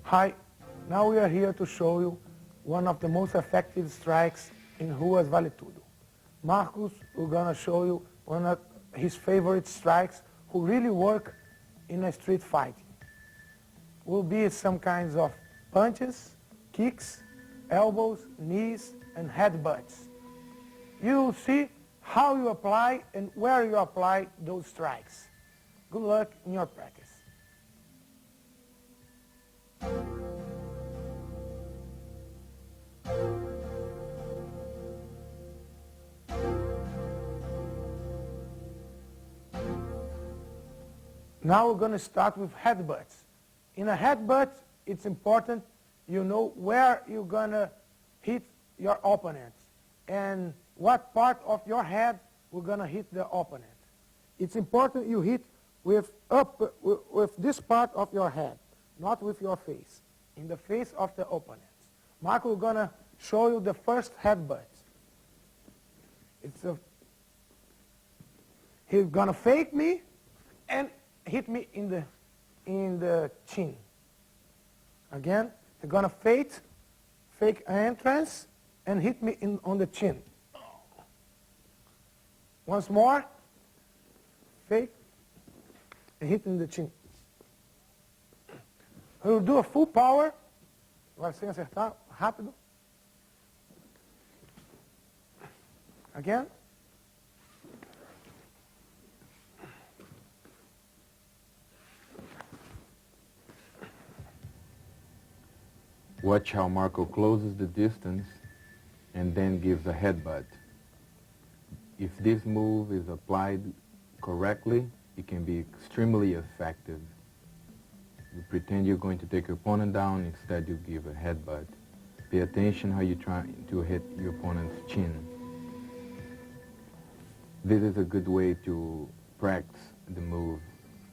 Hi, now we are here to show you one of the most effective strikes in Ruas Vale Tudo. Marcos, we're going to show you one of his favorite strikes who really work in a street fighting. Will be some kinds of punches, kicks, elbows, knees, and headbutts. You'll see how you apply and where you apply those strikes. Good luck in your practice. Now we're going to start with headbutts. In a headbutt, it's important you know where you're going to hit your opponent and what part of your head we're going to hit the opponent. It's important you hit with this part of your head, not with your face, in the face of the opponent. Marco is going to show you the first headbutt. He's going to fake me and hit me in the chin. Again, he's going to fake entrance and hit me on the chin. Once more, fake and hit in the chin. He'll do a full power, agora sem acertar, rápido. Again. Watch how Marco closes the distance and then gives a headbutt. If this move is applied correctly, it can be extremely effective. You pretend you're going to take your opponent down, instead you give a headbutt. Pay attention how you try to hit your opponent's chin. This is a good way to practice the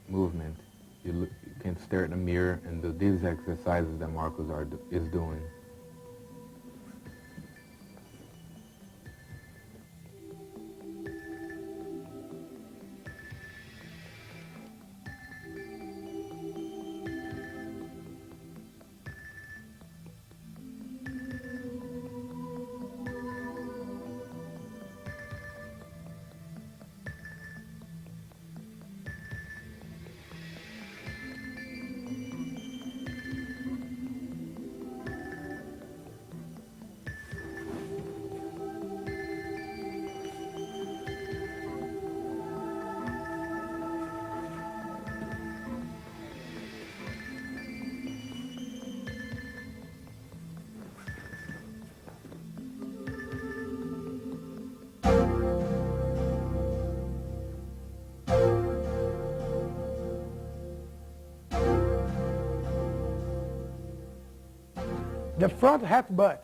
movement. You can stare at the mirror and do these exercises that Marcos is doing. The front headbutt.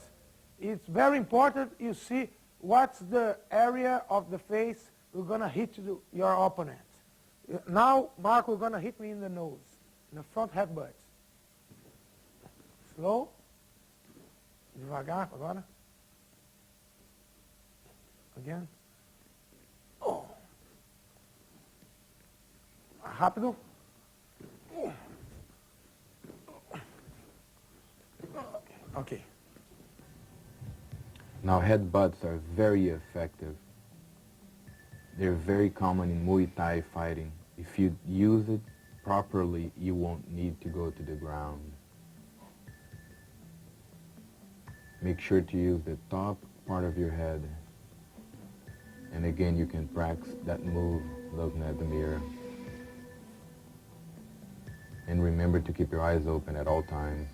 It's very important you see what's the area of the face you're going to hit your opponent. Now, Marco is going to hit me in the nose, in the front headbutt. Slow. Devagar agora. Again. Oh. Rápido. Okay. Now headbutts are very effective. They're very common in Muay Thai fighting. If you use it properly, you won't need to go to the ground. Make sure to use the top part of your head. And again, you can practice that move looking at the mirror. And remember to keep your eyes open at all times.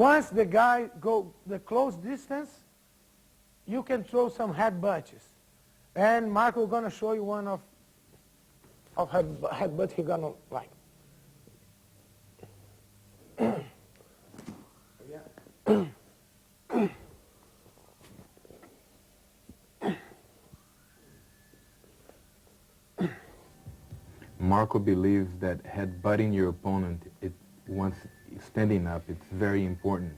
Once the guy go the close distance, you can throw some headbutts. And Marco is going to show you one of headbutt he's going to like. Marco believes that headbutting your opponent, once standing up, it's very important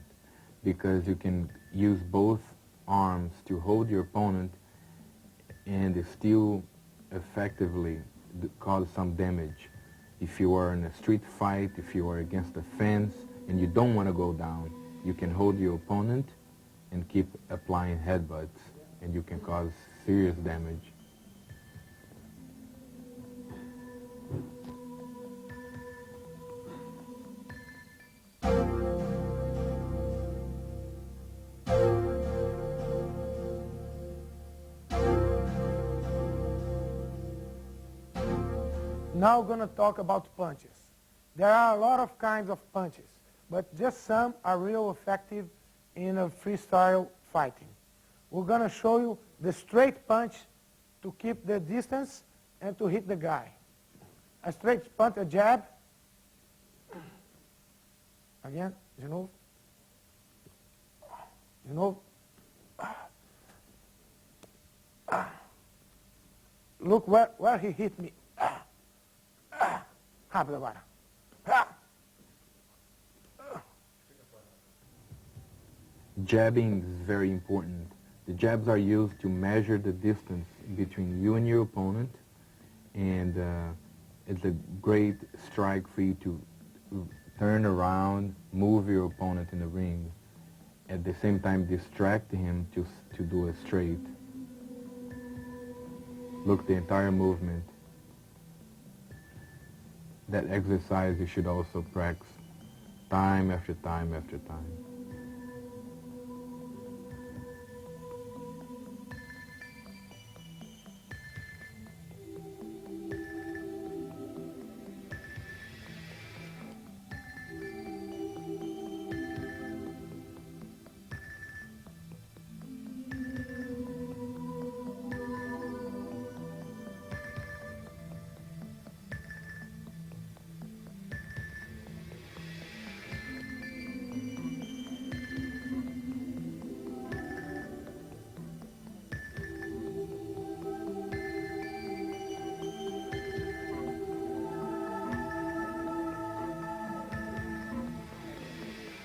because you can use both arms to hold your opponent and still effectively cause some damage. If you are in a street fight, if you are against a fence and you don't want to go down, you can hold your opponent and keep applying headbutts, and you can cause serious damage. Now we're going to talk about punches. There are a lot of kinds of punches, but just some are real effective in a freestyle fighting. We're going to show you the straight punch to keep the distance and to hit the guy. A straight punch, a jab. Again, de novo. De novo. Look where he hit me. Rápido agora. Jabbing is very important. The jabs are used to measure the distance between you and your opponent, and it's a great strike for you to turn around, move your opponent in the ring, at the same time distract him to do a straight. Look, the entire movement. That exercise you should also practice time after time after time.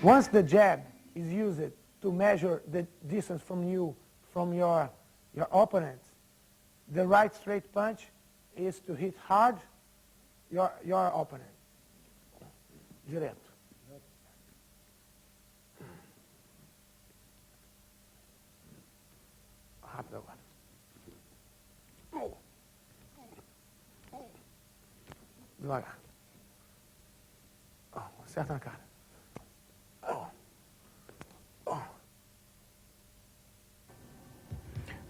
Once the jab is used to measure the distance from you, from your opponent, the right straight punch is to hit hard your opponent. Direto. Rápido agora. Devagar. Acerta na cara.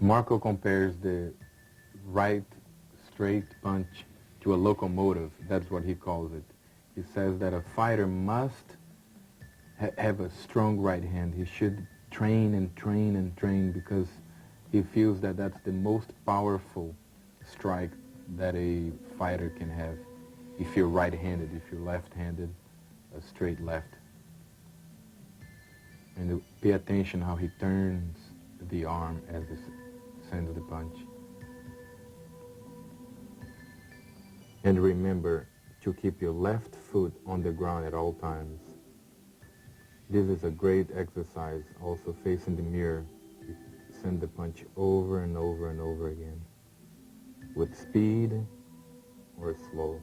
Marco compares the right straight punch to a locomotive. That's what he calls it. He says that a fighter must have a strong right hand. He should train and train and train because he feels that that's the most powerful strike that a fighter can have. If you're right-handed, if you're left-handed, a straight left. And pay attention how he turns the arm as he sends the punch. And remember to keep your left foot on the ground at all times. This is a great exercise, also facing the mirror. You send the punch over and over and over again, with speed or slow.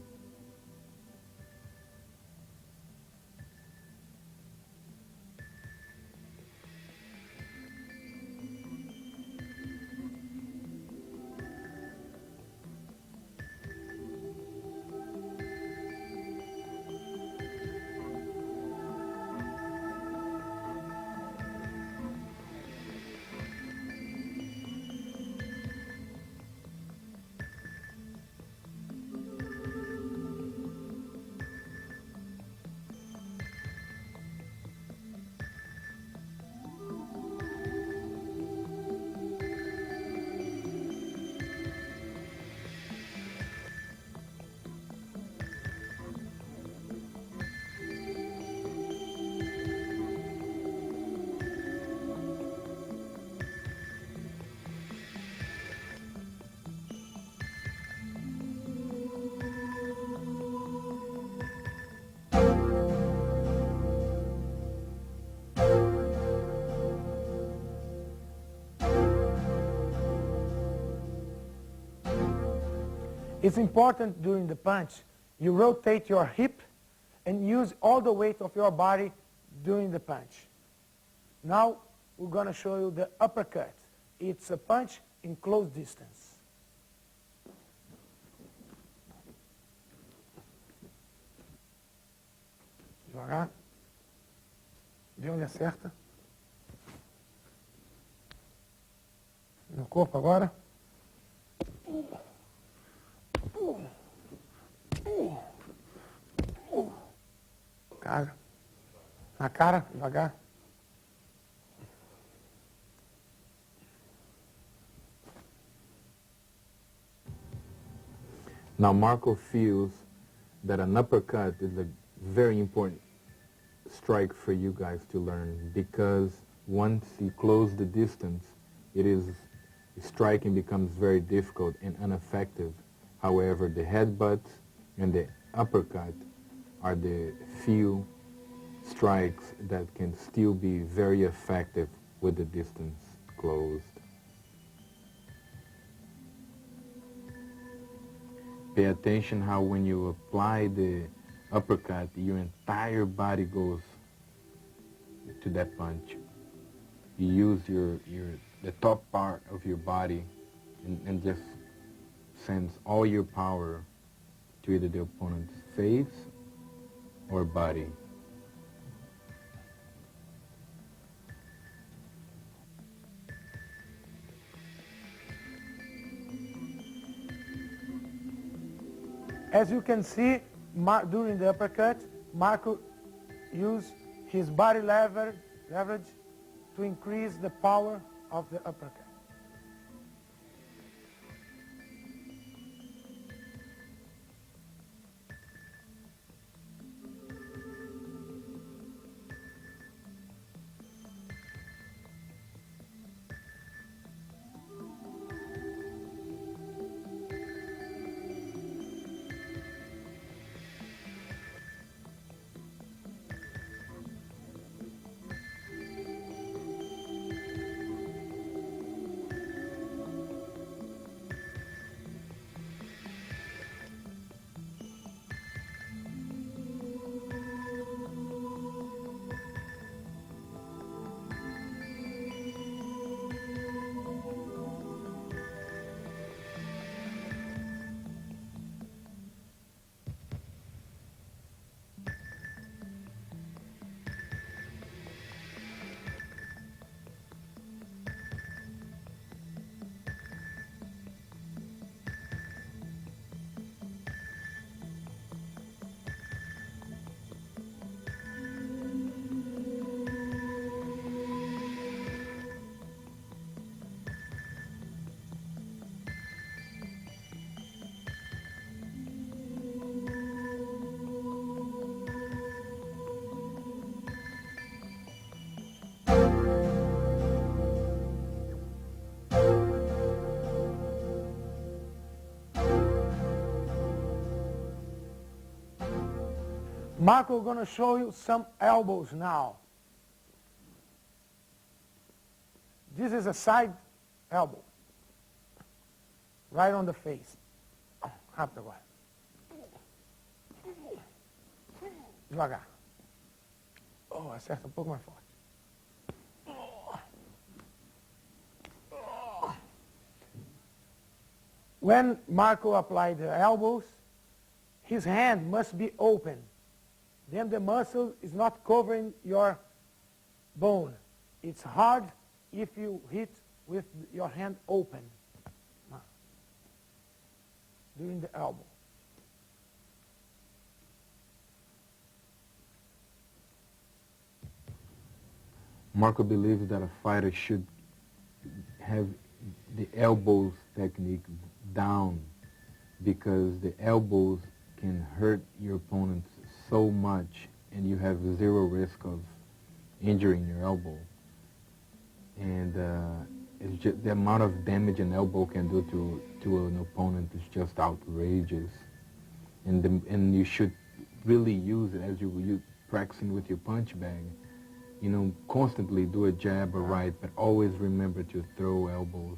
It's important during the punch, you rotate your hip and use all the weight of your body during the punch. Now, we're going to show you the uppercut. It's a punch in close distance. Devagar. Vê onde acerta. No corpo agora. Cara. Na cara, devagar. Now Marco feels that an uppercut is a very important strike for you guys to learn, because once you close the distance, striking becomes very difficult and ineffective. However, the headbutt and the uppercut are the few strikes that can still be very effective with the distance closed. Pay attention how when you apply the uppercut, your entire body goes to that punch. You use the top part of your body and just sends all your power to either the opponent's face or body. As you can see, during the uppercut, Marco used his body leverage to increase the power of the uppercut. Marco is going to show you some elbows now. This is a side elbow, right on the face. Rápido agora. Devagar. Oh, acerta um pouco mais forte. When Marco applied the elbows, his hand must be open. Then the muscle is not covering your bone. It's hard if you hit with your hand open during the elbow. Marco believes that a fighter should have the elbows technique down, because the elbows can hurt your opponents so much and you have zero risk of injuring your elbow. And it's just, the amount of damage an elbow can do to an opponent is just outrageous. And you should really use it as you practicing with your punch bag. You know, constantly do a jab or right, but always remember to throw elbows.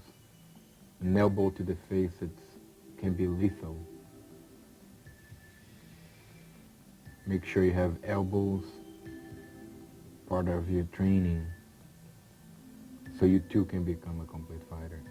An elbow to the face, can be lethal. Make sure you have elbows, part of your training, so you too can become a complete fighter.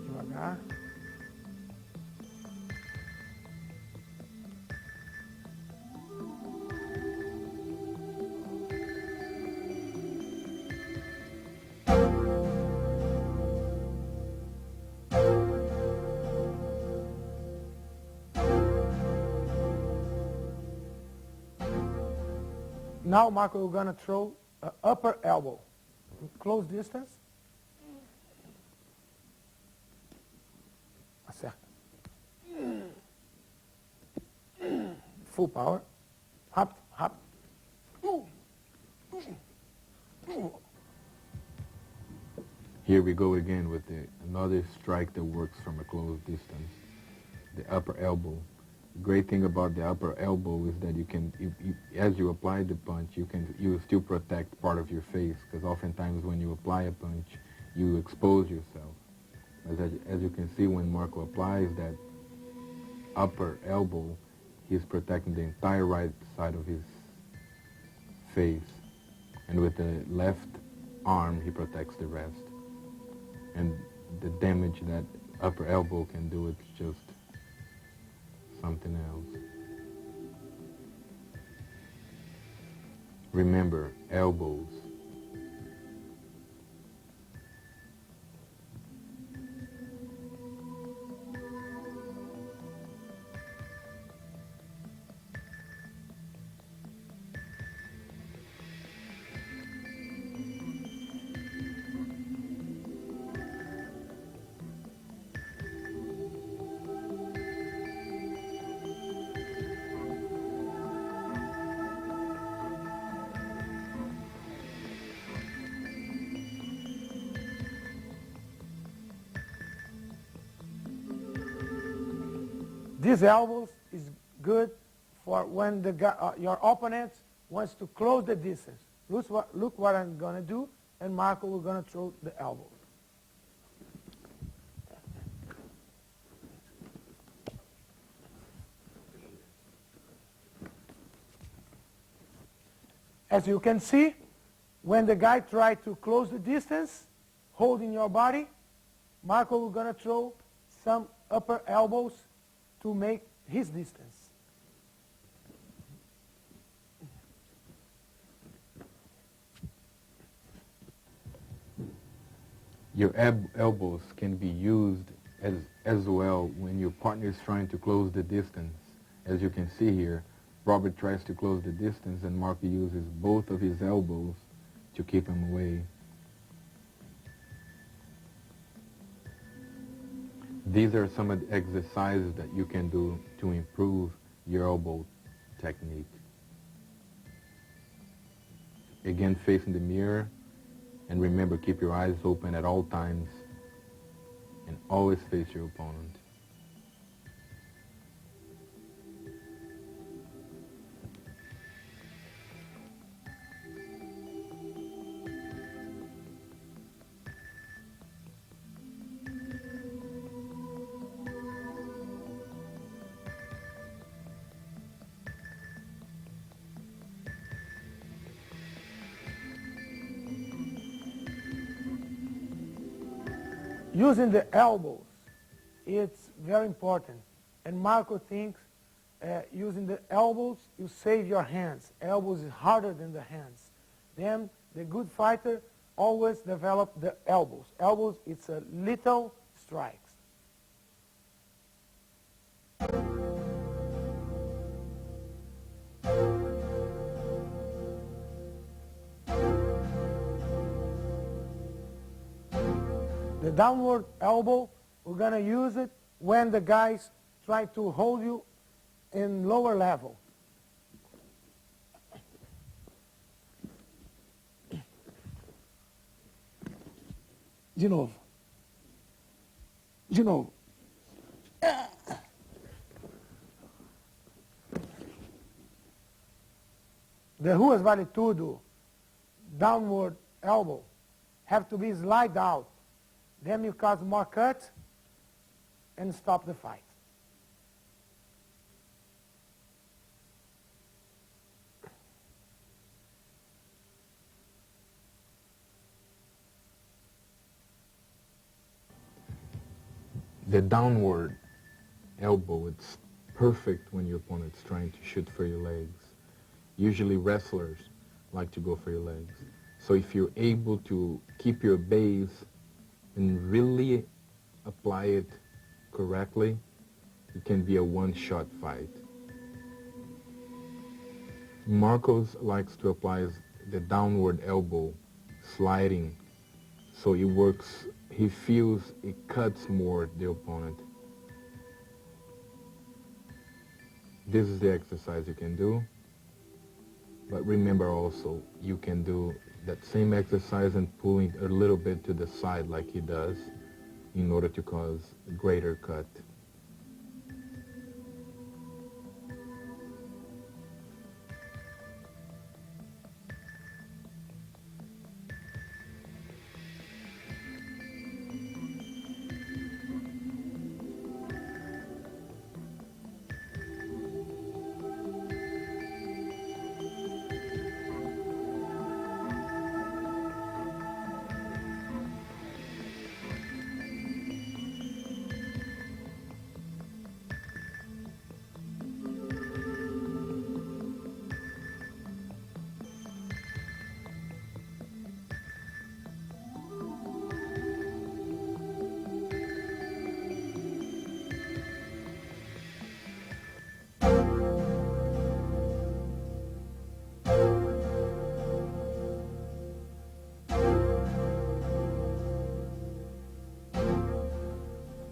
Devagar. Now, Marco, we're going to throw an upper elbow. Close distance. Acerta. Full power. Hop, hop. Here we go again with another strike that works from a close distance, the upper elbow. The great thing about the upper elbow is that you can, as you apply the punch, you still protect part of your face, because oftentimes when you apply a punch, you expose yourself. As you can see, when Marco applies that upper elbow, he's protecting the entire right side of his face, and with the left arm, he protects the rest. And the damage that upper elbow can do, it's just something else. Remember, elbows. These elbows is good for when your opponent wants to close the distance. Look what I'm going to do, and Marco, we're going to throw the elbow. As you can see, when the guy tries to close the distance, holding your body, Marco, we're going to throw some upper elbows to make his distance. Your elbows can be used as well when your partner is trying to close the distance. As you can see here, Robert tries to close the distance and Marco uses both of his elbows to keep him away. These are some of the exercises that you can do to improve your elbow technique. Again, facing the mirror, and remember, keep your eyes open at all times and always face your opponent. Using the elbows, it's very important. And Marco thinks using the elbows, you save your hands. Elbows is harder than the hands. Then the good fighter always develop the elbows. Elbows, it's a little strikes. The downward elbow, we're going to use it when the guys try to hold you in lower level. De novo. De novo. The Ruas Vale Tudo downward elbow have to be slide out. Then you cause more cut and stop the fight. The downward elbow, it's perfect when your opponent's trying to shoot for your legs. Usually wrestlers like to go for your legs. So if you're able to keep your base and really apply it correctly, it can be a one-shot fight. Marcos likes to apply the downward elbow, sliding, so it works. He feels it cuts more the opponent. This is the exercise you can do. But remember also, you can do that same exercise and pulling a little bit to the side like he does in order to cause a greater cut.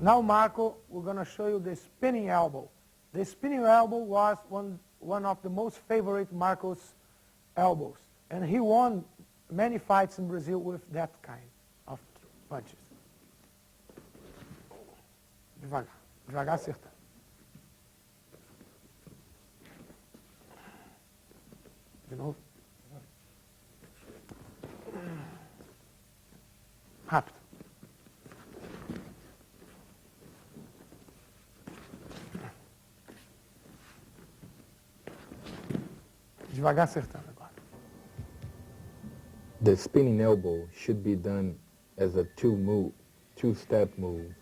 Now, Marco, we're going to show you the spinning elbow. The spinning elbow was one of the most favorite Marco's elbows. And he won many fights in Brazil with that kind of punches. Devagar, devagar acertando. De novo. Rápido. Devagar acertando agora. The spinning elbow should be done as a two-step move.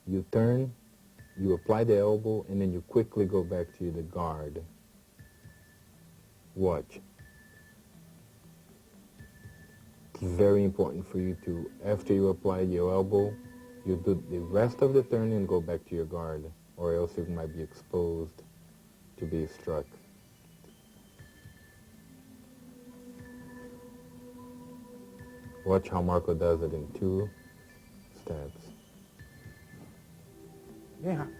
You turn, you apply the elbow, and then you quickly go back to the guard. Watch. It's very important for you to, after you apply your elbow, you do the rest of the turn and go back to your guard, or else you might be exposed to be struck. Watch how Marco does it in 2 steps. Bem rápido.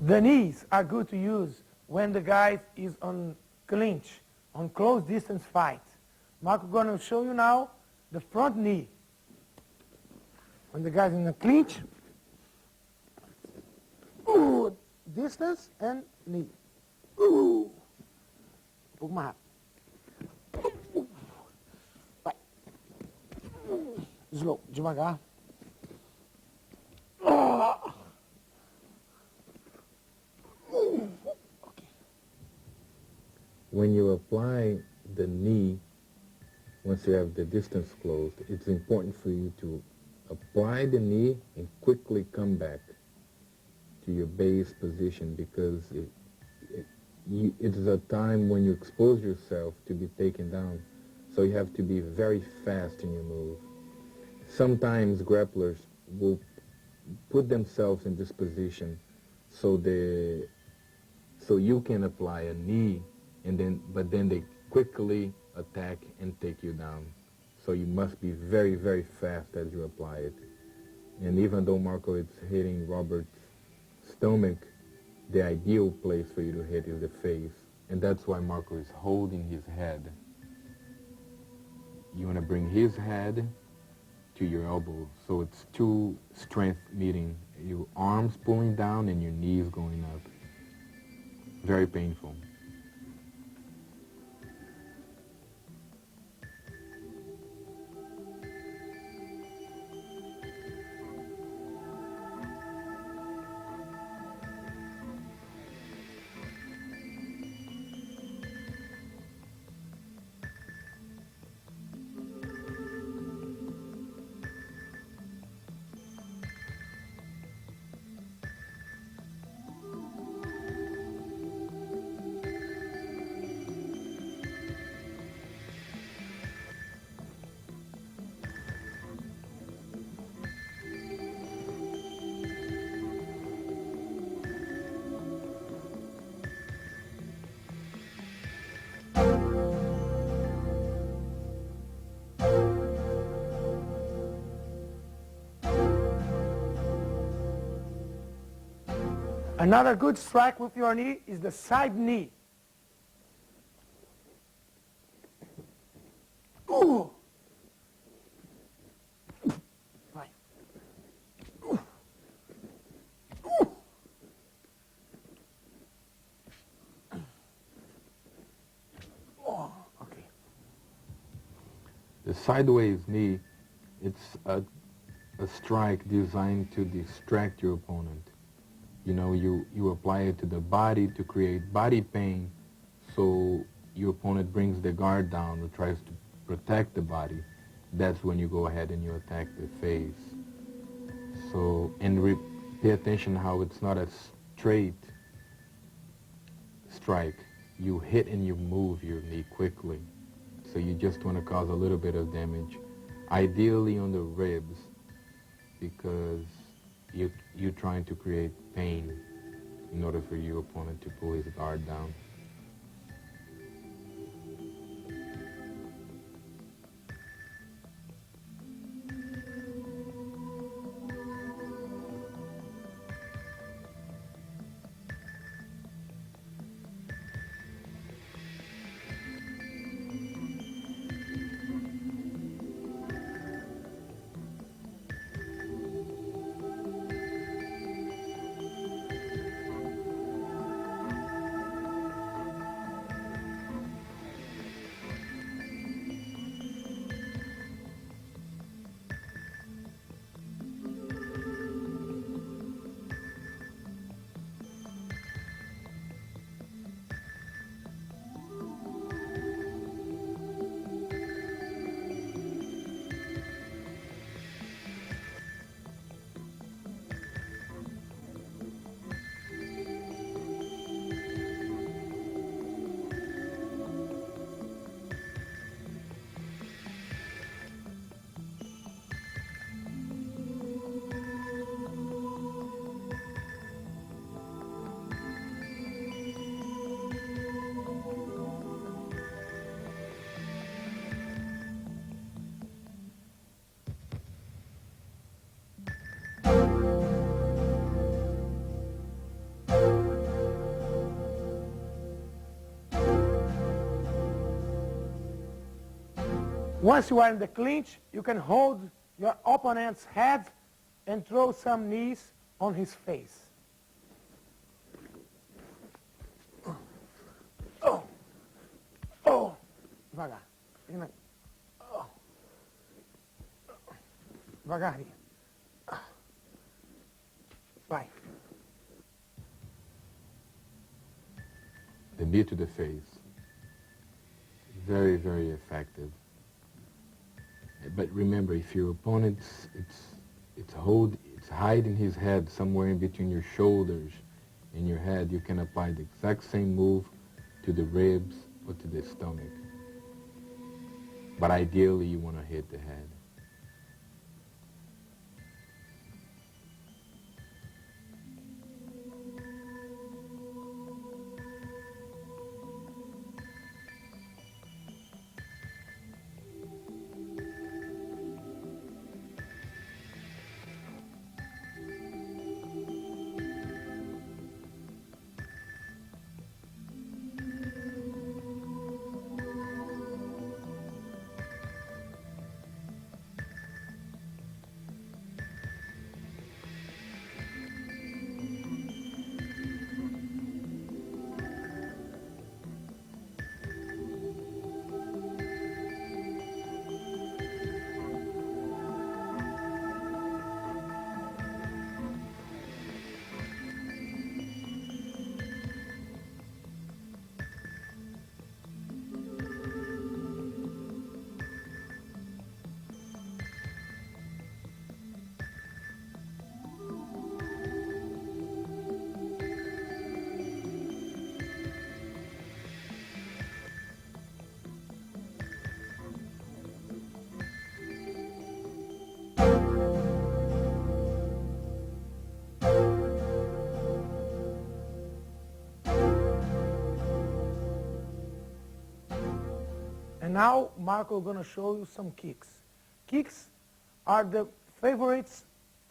The knees are good to use when the guy is on clinch, on close distance fight. Marco's going to show you now the front knee. When the guy's in a clinch, ooh, distance and knee. Ooh. Um pouco mais rápido. Vai. Slow, devagar. When you apply the knee, once you have the distance closed, it's important for you to apply the knee and quickly come back to your base position, because it's a time when you expose yourself to be taken down. So you have to be very fast in your move. Sometimes grapplers will put themselves in this position so you can apply a knee, but then they quickly attack and take you down. So you must be very, very fast as you apply it. And even though Marco is hitting Robert's stomach, the ideal place for you to hit is the face. And that's why Marco is holding his head. You want to bring his head to your elbow. So it's two strength meeting. Your arms pulling down and your knees going up. Very painful. Another good strike with your knee is the side knee. Ooh. Vai. Ooh. Ooh. Oh, okay. The sideways knee, it's a strike designed to distract your opponent. You know, you apply it to the body to create body pain, so your opponent brings the guard down or tries to protect the body. That's when you go ahead and you attack the face. So, and pay attention how it's not a straight strike. You hit and you move your knee quickly. So you just want to cause a little bit of damage, ideally on the ribs, because you're trying to create pain in order for your opponent to pull his guard down. Once you are in the clinch, you can hold your opponent's head and throw some knees on his face. Oh, oh, devagar. Oh. Devagarinho. Vai. The knee to the face. Very, very effective. But remember, if your opponent's it's hiding his head somewhere in between your shoulders and your head, you can apply the exact same move to the ribs or to the stomach. But ideally, you want to hit the head. And now Marco is going to show you some kicks. Kicks are the favorite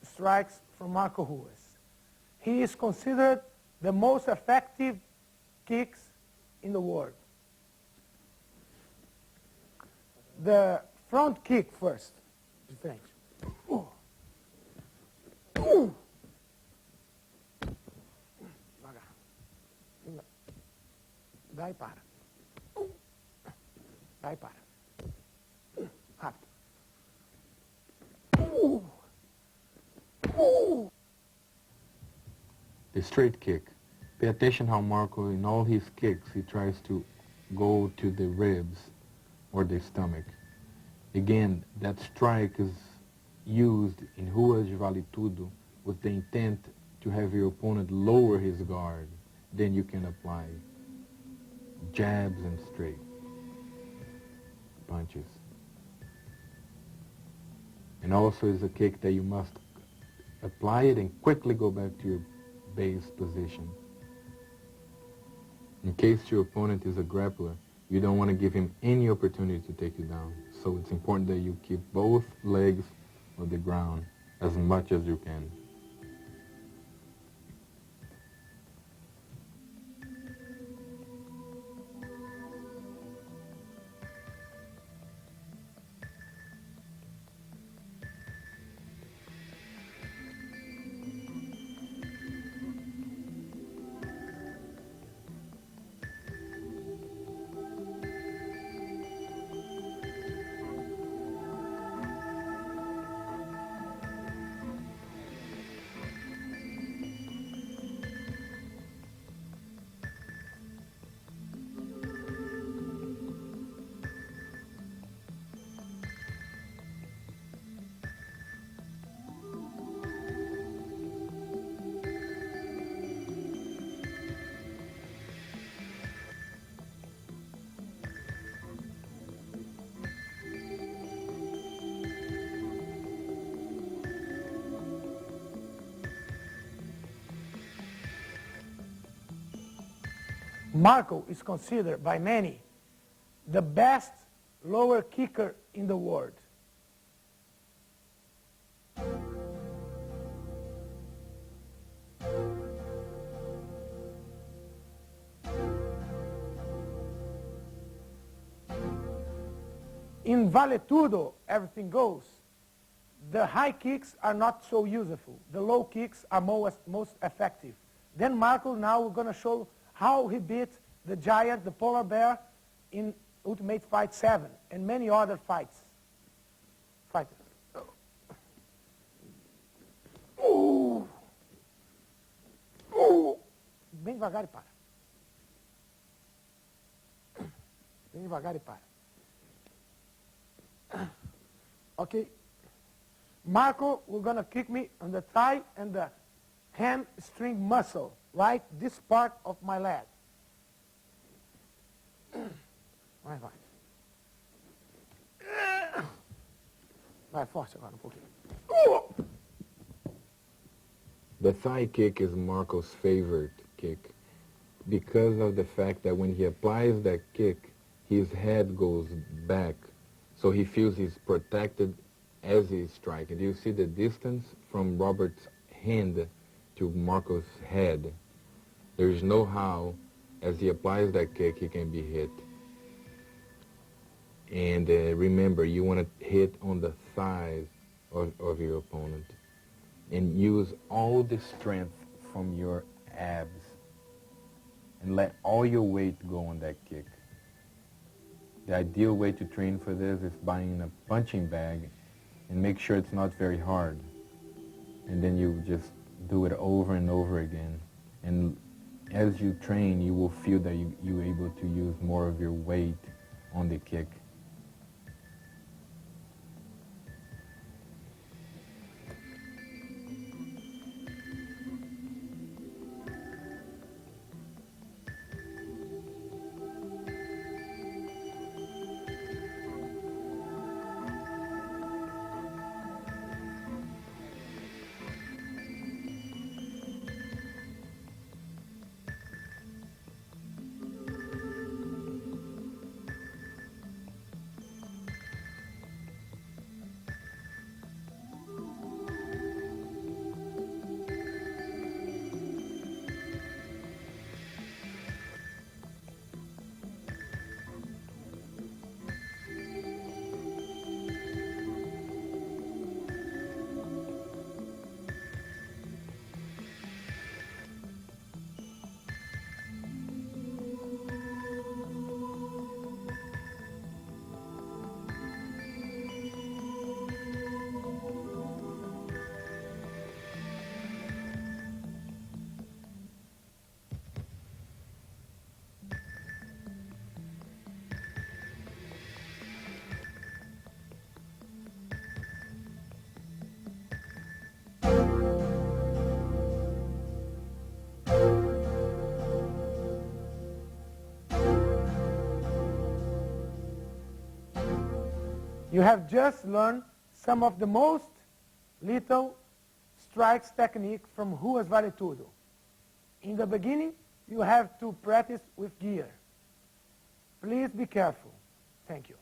strikes from Marco Ruas. He is considered the most effective kicks in the world. The front kick first. De frente. Devagar. Dá e para. Dá e para. Rápido. The straight kick. Pay attention how Marco, in all his kicks, he tries to go to the ribs or the stomach. Again, that strike is used in Ruas Vale Tudo with the intent to have your opponent lower his guard. Then you can apply jabs and straight punches. And also is a kick that you must apply it and quickly go back to your base position. In case your opponent is a grappler, you don't want to give him any opportunity to take you down. So it's important that you keep both legs on the ground as much as you can. Marco is considered by many the best lower kicker in the world. In Vale Tudo, everything goes. The high kicks are not so useful. The low kicks are most effective. Then Marco now we're going to show how he beat the giant, the polar bear, in Ultimate Fight 7 and many other fighters. Bem devagar e para. Bem devagar e para. Okay. Marco, we're going to kick me on the thigh and the hamstring muscle, right? This part of my leg. Vai. Vai, forte agora um pouquinho. The thigh kick is Marco's favorite kick because of the fact that when he applies that kick, his head goes back, so he feels he's protected as he's striking. Do you see the distance from Robert's hand to Marco's head? There is no how, as he applies that kick, he can be hit. And remember, you want to hit on the thighs of your opponent. And use all the strength from your abs. And let all your weight go on that kick. The ideal way to train for this is buying a punching bag and make sure it's not very hard. And then you just do it over and over again. And as you train, you will feel that you're able to use more of your weight on the kick. You have just learned some of the most lethal strikes technique from Ruas Vale Tudo. In the beginning, you have to practice with gear. Please be careful. Thank you.